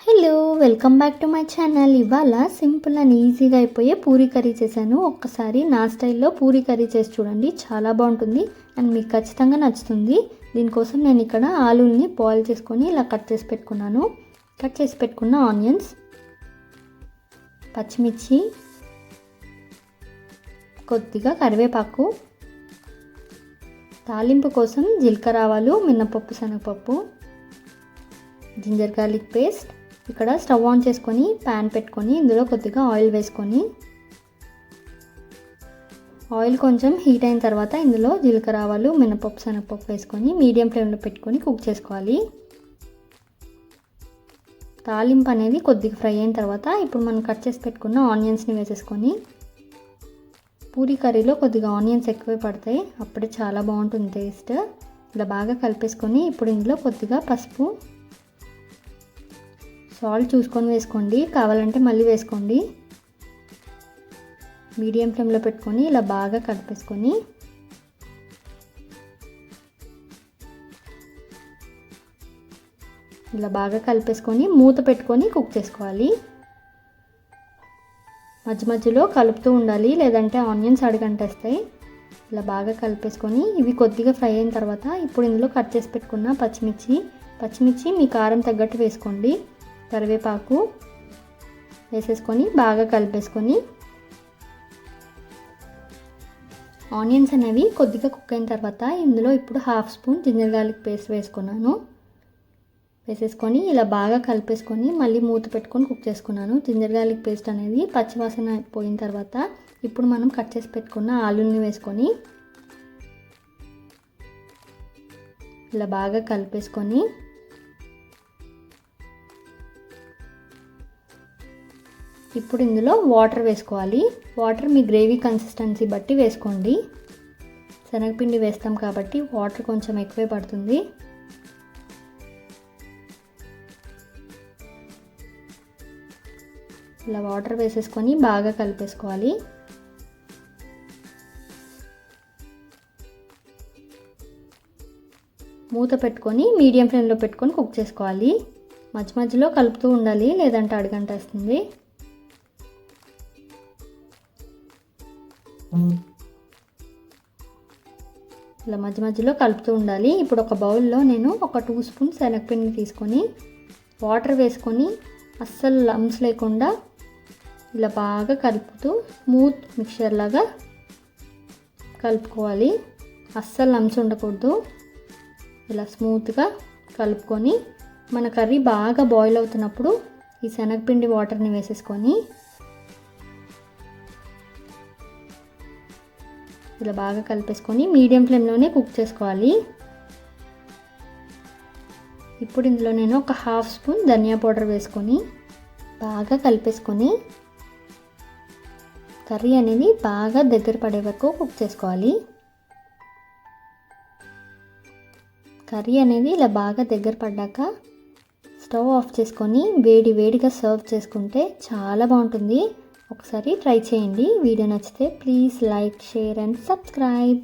Hello, welcome back to my channel. ఇవాళ simple and ఈజీగా అయిపోయే పూరీ కర్రీ చేశాను. ఒక్కసారి నా స్టైల్లో పూరీ కర్రీ చేసి చూడండి, చాలా బాగుంటుంది అండ్ మీకు ఖచ్చితంగా నచ్చుతుంది. దీనికోసం నేను ఇక్కడ ఆలూల్ని బాయిల్ చేసుకొని ఇలా కట్ చేసి పెట్టుకున్నాను. కట్ చేసి పెట్టుకున్న ఆనియన్స్, పచ్చిమిర్చి, కొద్దిగా కరివేపాకు, తాలింపు కోసం జీలకర్ర ఆవాలు, మినపప్పు, శనగపప్పు, జింజర్ గార్లిక్ పేస్ట్. ఇక్కడ స్టవ్ ఆన్ చేసుకొని ప్యాన్ పెట్టుకొని ఇందులో కొద్దిగా ఆయిల్ వేసుకొని, ఆయిల్ కొంచెం హీట్ అయిన తర్వాత ఇందులో జీలకర్ర ఆవాలు, మినపప్పు, శనగపప్పు వేసుకొని మీడియం ఫ్లేమ్లో పెట్టుకొని కుక్ చేసుకోవాలి. తాలింపు అనేది కొద్దిగా ఫ్రై అయిన తర్వాత ఇప్పుడు మనం కట్ చేసి పెట్టుకున్న ఆనియన్స్ని వేసేసుకొని, పూరీ కర్రీలో కొద్దిగా ఆనియన్స్ ఎక్కువే పడతాయి, అప్పుడే చాలా బాగుంటుంది టేస్ట్. ఇలా బాగా కలిపేసుకొని ఇప్పుడు ఇందులో కొద్దిగా పసుపు, సాల్ట్ చూసుకొని వేసుకోండి, కావాలంటే మళ్ళీ వేసుకోండి. మీడియం ఫ్లేమ్లో పెట్టుకొని ఇలా బాగా కలిపేసుకొని మూత పెట్టుకొని కుక్ చేసుకోవాలి. మధ్య మధ్యలో కలుపుతూ ఉండాలి, లేదంటే ఆనియన్స్ అడుగంటేస్తాయి. ఇలా బాగా కలిపేసుకొని ఇవి కొద్దిగా ఫ్రై అయిన తర్వాత ఇప్పుడు ఇందులో కట్ చేసి పెట్టుకున్న పచ్చిమిర్చి మీ కారం తగ్గట్టు వేసుకోండి. కరివేపాకు వేసేసుకొని బాగా కలిపేసుకొని, ఆనియన్స్ అనేవి కొద్దిగా కుక్ అయిన తర్వాత ఇందులో ఇప్పుడు 1/2 స్పూన్ జింజర్ గార్లిక్ పేస్ట్ వేసేసుకొని ఇలా బాగా కలిపేసుకొని మళ్ళీ మూత పెట్టుకొని కుక్ చేసుకున్నాను. జింజర్ గార్లిక్ పేస్ట్ అనేది పచ్చివాసన పోయిన తర్వాత ఇప్పుడు మనం కట్ చేసి పెట్టుకున్న ఆలూని వేసుకొని ఇలా బాగా కలిపేసుకొని, ఇప్పుడు ఇందులో వాటర్ వేసుకోవాలి. వాటర్ మీ గ్రేవీ కన్సిస్టెన్సీ బట్టి వేసుకోండి. శనగపిండి వేస్తాం కాబట్టి వాటర్ కొంచెం ఎక్కువే పడుతుంది. ఇలా వాటర్ వేసేసుకొని బాగా కలిపేసుకోవాలి. మూత పెట్టుకొని మీడియం ఫ్లేమ్లో పెట్టుకొని కుక్ చేసుకోవాలి. మధ్య మధ్యలో కలుపుతూ ఉండాలి, లేదంటే అడుగంటేస్తుంది. ఇలా మధ్య మధ్యలో కలుపుతూ ఉండాలి. ఇప్పుడు ఒక బౌల్లో నేను ఒక 2 స్పూన్ శనగపిండి తీసుకొని వాటర్ వేసుకొని అస్సలు లమ్స్ లేకుండా ఇలా బాగా కలుపుతూ స్మూత్ మిక్చర్ లాగా కలుపుకోవాలి. అస్సలు లమ్స్ ఉండకూడదు. ఇలా స్మూత్గా కలుపుకొని మన కర్రీ బాగా బాయిల్ అవుతున్నప్పుడు ఈ శనగపిండి వాటర్ని వేసేసుకొని ఇలా బాగా కలిపేసుకొని మీడియం ఫ్లేమ్లోనే కుక్ చేసుకోవాలి. ఇప్పుడు ఇందులో నేను ఒక 1/2 స్పూన్ ధనియా పౌడర్ వేసుకొని బాగా కలిపేసుకొని కర్రీ అనేది బాగా దగ్గర పడే వరకు కుక్ చేసుకోవాలి. కర్రీ అనేది ఇలా బాగా దగ్గర పడ్డాక స్టవ్ ఆఫ్ చేసుకొని వేడిగా సర్వ్ చేసుకుంటే చాలా బాగుంటుంది. ఒకసారి ట్రై చేయండి. వీడియో నచ్చితే please like, share and subscribe.